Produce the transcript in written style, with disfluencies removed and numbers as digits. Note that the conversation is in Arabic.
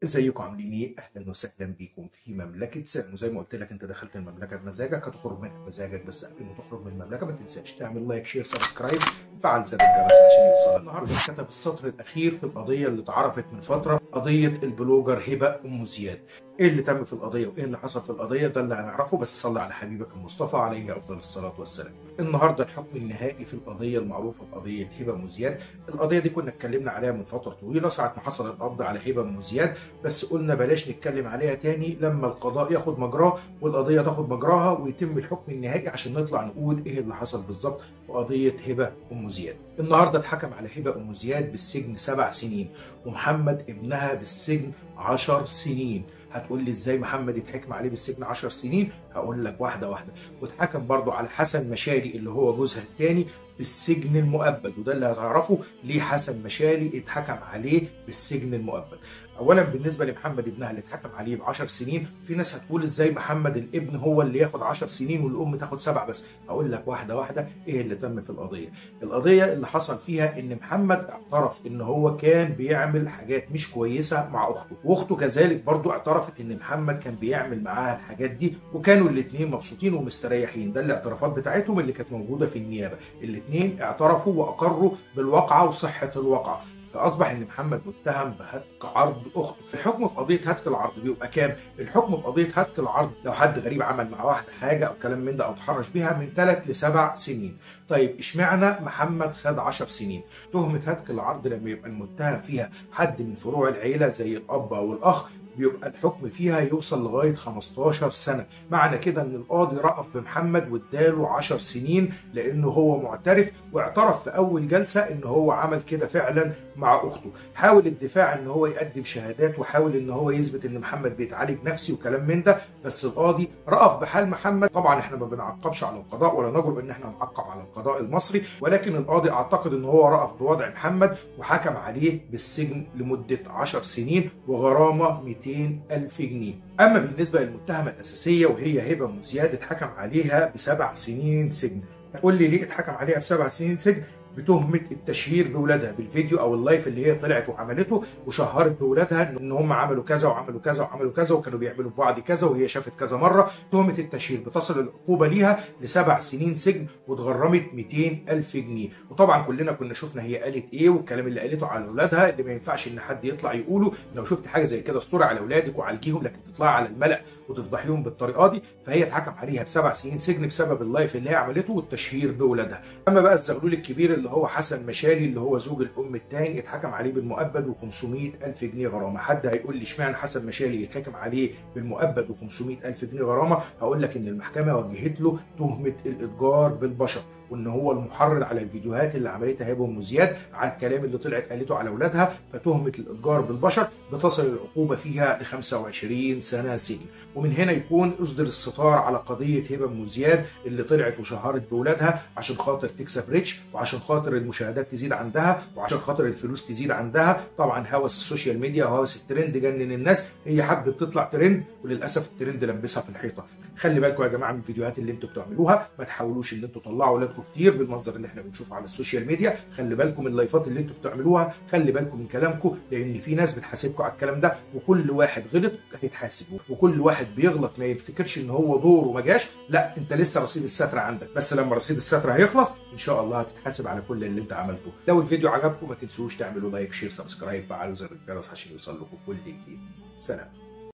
ازيكم عاملين ايه؟ اهلا وسهلا بيكم في مملكه سام. وزي ما قلت لك انت دخلت المملكه بمزاجك هتخرج منها بمزاجك، بس قبل ما تخرج من المملكه ما تنساش تعمل لايك شير سبسكرايب وفعل زر الجرس عشان يوصلك. النهارده كتب السطر الاخير في القضيه اللي اتعرفت من فتره، قضيه البلوجر هبه ام زياد. ايه اللي تم في القضيه وايه اللي حصل في القضيه ده اللي هنعرفه، بس صلي على حبيبك المصطفى عليه افضل الصلاه والسلام. النهارده الحكم النهائي في القضيه المعروفه بقضيه هبه ام زياد. القضيه دي كنا اتكلمنا عليها من فتره طويله ساعه ما حصل القبض على هبه ام زياد، بس قلنا بلاش نتكلم عليها تاني لما القضاء ياخد مجراه والقضيه تاخد مجراها ويتم الحكم النهائي عشان نطلع نقول ايه اللي حصل بالظبط في قضيه هبه ام زياد. النهارده اتحكم على هبه ام زياد بالسجن 7 سنين ومحمد ابنها بالسجن 10 سنين. هتقول لي ازاي محمد يتحكم عليه بالسجن 10 سنين؟ هقول لك واحده واحده. واتحكم برضو على حسن مشالي اللي هو جوزها الثاني بالسجن المؤبد، وده اللي هتعرفه ليه حسن مشالي اتحكم عليه بالسجن المؤبد. اولا بالنسبه لمحمد ابنها اللي اتحكم عليه ب 10 سنين، في ناس هتقول ازاي محمد الابن هو اللي ياخد 10 سنين والام تاخد 7 بس؟ هقول لك واحده واحده ايه اللي تم في القضيه. القضيه اللي حصل فيها ان محمد اعترف ان هو كان بيعمل حاجات مش كويسه مع اخته، واخته كذلك برضو اعترفت ان محمد كان بيعمل معاها الحاجات دي، وكانوا الاثنين مبسوطين ومستريحين. ده الاعترافات بتاعتهم اللي كانت موجوده في النيابه، الاثنين اعترفوا واقروا بالواقعه وصحه الواقعه. فاصبح ان محمد متهم بهتك عرض اخته. الحكم في قضيه هتك العرض بيبقى كام؟ الحكم في قضيه هتك العرض لو حد غريب عمل مع واحده حاجه او كلام من ده او تحرش بيها من 3 ل 7 سنين. طيب اشمعنى محمد خد 10 سنين؟ تهمه هتك العرض لما يبقى المتهم فيها حد من فروع العيله زي الاب او الاخ بيبقى الحكم فيها يوصل لغايه 15 سنه. معنى كده ان القاضي رأف بمحمد واداله 10 سنين لانه هو معترف، واعترف في اول جلسه ان هو عمل كده فعلا مع اخته. حاول الدفاع ان هو يقدم شهادات وحاول ان هو يثبت ان محمد بيتعالج نفسي وكلام من ده، بس القاضي رأف بحال محمد. طبعا احنا ما بنعقبش على القضاء ولا نجرؤ ان احنا نعقب على القضاء المصري، ولكن القاضي اعتقد ان هو رأف بوضع محمد وحكم عليه بالسجن لمده 10 سنين وغرامه 200,000 جنيه. اما بالنسبه للمتهمه الاساسيه وهي هبه ام زياد اتحكم عليها ب7 سنين سجن. هتقول لي ليه اتحكم عليها ب7 سنين سجن؟ بتهمه التشهير باولادها بالفيديو او اللايف اللي هي طلعت وعملته وشهرت باولادها ان هم عملوا كذا وعملوا كذا وعملوا كذا وكانوا بيعملوا في بعض كذا وهي شافت كذا مره. تهمه التشهير بتصل العقوبه ليها ل7 سنين سجن واتغرمت 200,000 جنيه. وطبعا كلنا كنا شفنا هي قالت ايه والكلام اللي قالته على اولادها اللي ما ينفعش ان حد يطلع يقوله. لو شفت حاجه زي كده استوري على اولادك وعالجيهم، لكن تطلعي على الملأ وتفضحيهم بالطريقه دي. فهي اتحكم عليها ب7 سنين سجن بسبب اللايف اللي هي عملته والتشهير باولادها. اما بقى الزغلول الكبير اللي هو حسن مشالي اللي هو زوج الام الثاني اتحكم عليه بالمؤبد و500,000 جنيه غرامه. حد هيقول لي اشمعنى حسن مشالي يتحكم عليه بالمؤبد و500,000 جنيه غرامه؟ هقول لك ان المحكمه وجهت له تهمه الاتجار بالبشر، وان هو المحرض على الفيديوهات اللي عملتها هبه ام زياد على الكلام اللي طلعت قالته على اولادها. فتهمه الاتجار بالبشر بتصل العقوبه فيها ل 25 سنه سجن. ومن هنا يكون اصدر الستار على قضيه هبه ام زياد اللي طلعت وشهرت باولادها عشان خاطر تكسب ريتش وعشان خاطر المشاهدات تزيد عندها وعشان خاطر الفلوس تزيد عندها. طبعا هوس السوشيال ميديا وهوس الترند جنن الناس، هي حبت تطلع ترند وللاسف الترند لبسها في الحيطه. خلي بالكم يا جماعه من الفيديوهات اللي انتوا بتعملوها، ما تحاولوش ان انتوا تطلعوا اولادكم كتير بالمنظر اللي احنا بنشوفه على السوشيال ميديا. خلي بالكم من اللايفات اللي انتوا بتعملوها، خلي بالكم من كلامكم، لان في ناس بتحاسبكم على الكلام ده، وكل واحد غلط هيتحاسب، وكل واحد بيغلط ما يفتكرش ان هو دوره وما جاش. لا، انت لسه رصيد الستر عندك، بس لما رصيد الستر هيخلص ان شاء الله هتتحاسب على كل اللي انت عملته. لو الفيديو عجبكم ما تنسوش تعملوا لايك شير سبسكرايب، فعلوا زر الجرس عشان يوصل لكم كل جديد. سلام.